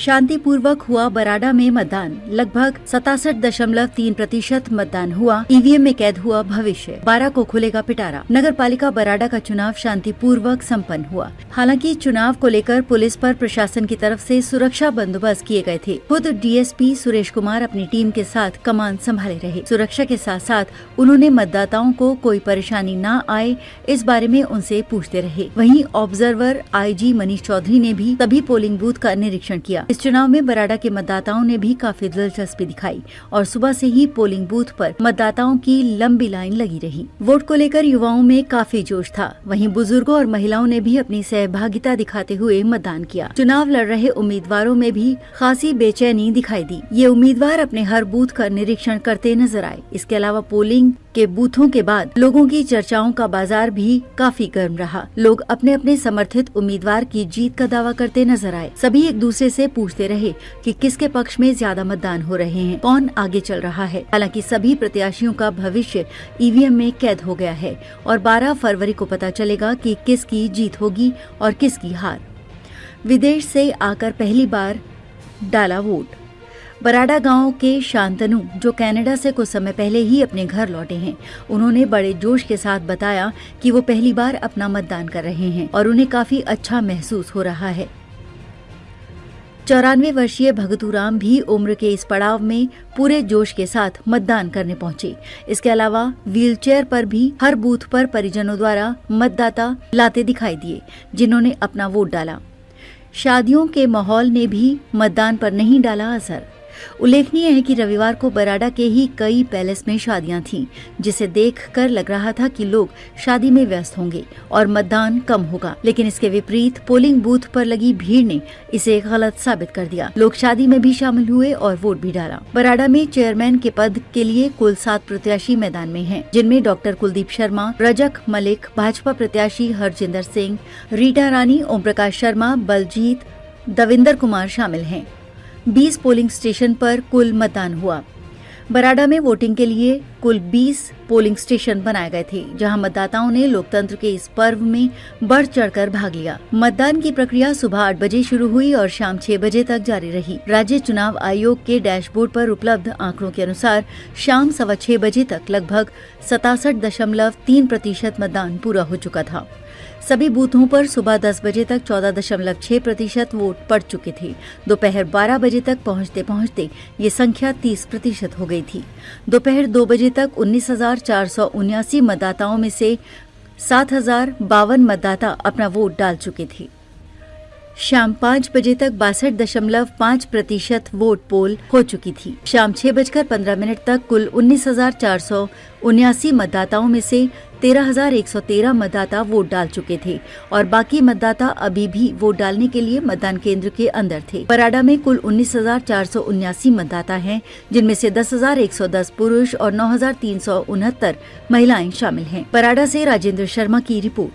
शांतिपूर्वक हुआ बराडा में मतदान। लगभग 67.3% मतदान हुआ। ईवीएम में कैद हुआ भविष्य। 12 को खुलेगा पिटारा। नगर पालिका बराडा का चुनाव शांतिपूर्वक संपन्न हुआ। हालांकि चुनाव को लेकर पुलिस पर प्रशासन की तरफ से सुरक्षा बंदोबस्त किए गए थे। खुद डीएसपी सुरेश कुमार अपनी टीम के साथ कमान संभाले रहे। सुरक्षा के साथ साथ उन्होंने मतदाताओं को कोई परेशानी न आए इस बारे में उनसे पूछते रहे। वहीं ऑब्जर्वर आईजी मनीष चौधरी ने भी सभी पोलिंग बूथ का निरीक्षण किया। इस चुनाव में बराडा के मतदाताओं ने भी काफी दिलचस्पी दिखाई और सुबह से ही पोलिंग बूथ पर मतदाताओं की लंबी लाइन लगी रही। वोट को लेकर युवाओं में काफी जोश था। वहीं बुजुर्गों और महिलाओं ने भी अपनी सहभागिता दिखाते हुए मतदान किया। चुनाव लड़ रहे उम्मीदवारों में भी खासी बेचैनी दिखाई दी। ये उम्मीदवार अपने हर बूथ का निरीक्षण करते नजर आए। इसके अलावा पोलिंग के बूथों के बाद लोगों की चर्चाओं का बाजार भी काफी गर्म रहा। लोग अपने अपने समर्थित उम्मीदवार की जीत का दावा करते नजर आए। सभी एक दूसरे से पूछते रहे कि किसके पक्ष में ज्यादा मतदान हो रहे हैं, कौन आगे चल रहा है। हालांकि सभी प्रत्याशियों का भविष्य ईवीएम में कैद हो गया है और 12 फरवरी को पता चलेगा कि किसकी जीत होगी और किसकी हार। विदेश से आकर पहली बार डाला वोट। बराडा गांव के शांतनु, जो कनाडा से कुछ समय पहले ही अपने घर लौटे हैं, उन्होंने बड़े जोश के साथ बताया कि वो पहली बार अपना मतदान कर रहे हैं और उन्हें काफी अच्छा महसूस हो रहा है। 94 वर्षीय भगतूराम भी उम्र के इस पड़ाव में पूरे जोश के साथ मतदान करने पहुंचे। इसके अलावा व्हीलचेयर पर भी हर बूथ पर परिजनों द्वारा मतदाता लाते दिखाई दिए, जिन्होंने अपना वोट डाला। शादियों के माहौल ने भी मतदान पर नहीं डाला असर। उल्लेखनीय है कि रविवार को बराडा के ही कई पैलेस में शादियां थीं, जिसे देखकर लग रहा था कि लोग शादी में व्यस्त होंगे और मतदान कम होगा। लेकिन इसके विपरीत पोलिंग बूथ पर लगी भीड़ ने इसे गलत साबित कर दिया। लोग शादी में भी शामिल हुए और वोट भी डाला। बराडा में चेयरमैन के पद के लिए कुल 7 प्रत्याशी मैदान में हैं, जिनमें डॉक्टर कुलदीप शर्मा, रजक मलिक, भाजपा प्रत्याशी हरजिंदर सिंह, रीटा रानी, ओम प्रकाश शर्मा, बलजीत, दविंदर कुमार शामिल हैं। 20 पोलिंग स्टेशन पर कुल मतदान हुआ। बराडा में वोटिंग के लिए कुल 20 पोलिंग स्टेशन बनाए गए थे, जहां मतदाताओं ने लोकतंत्र के इस पर्व में बढ़ चढ़कर भाग लिया। मतदान की प्रक्रिया सुबह 8 बजे शुरू हुई और शाम 6 बजे तक जारी रही। राज्य चुनाव आयोग के डैशबोर्ड पर उपलब्ध आंकड़ों के अनुसार शाम 6:15 बजे तक लगभग 67.3% मतदान पूरा हो चुका था। सभी बूथों पर सुबह 10 बजे तक 14.6% वोट पड़ चुके थे। दोपहर 12 बजे तक पहुंचते पहुंचते ये संख्या 30% हो गई थी। दोपहर 2 बजे तक 19,479 मतदाताओं में से 7,052 मतदाता अपना वोट डाल चुके थे। शाम 5 बजे तक 62.5% वोट पोल हो चुकी थी। शाम 6:15 तक कुल 19,479 मतदाताओं में से 13,113 मतदाता वोट डाल चुके थे और बाकी मतदाता अभी भी वोट डालने के लिए मतदान केंद्र के अंदर थे। बराडा में कुल 19,479 मतदाता हैं, जिनमें से 10,110 पुरुष और 9,369 महिलाएं शामिल हैं। बराडा से राजेंद्र शर्मा की रिपोर्ट।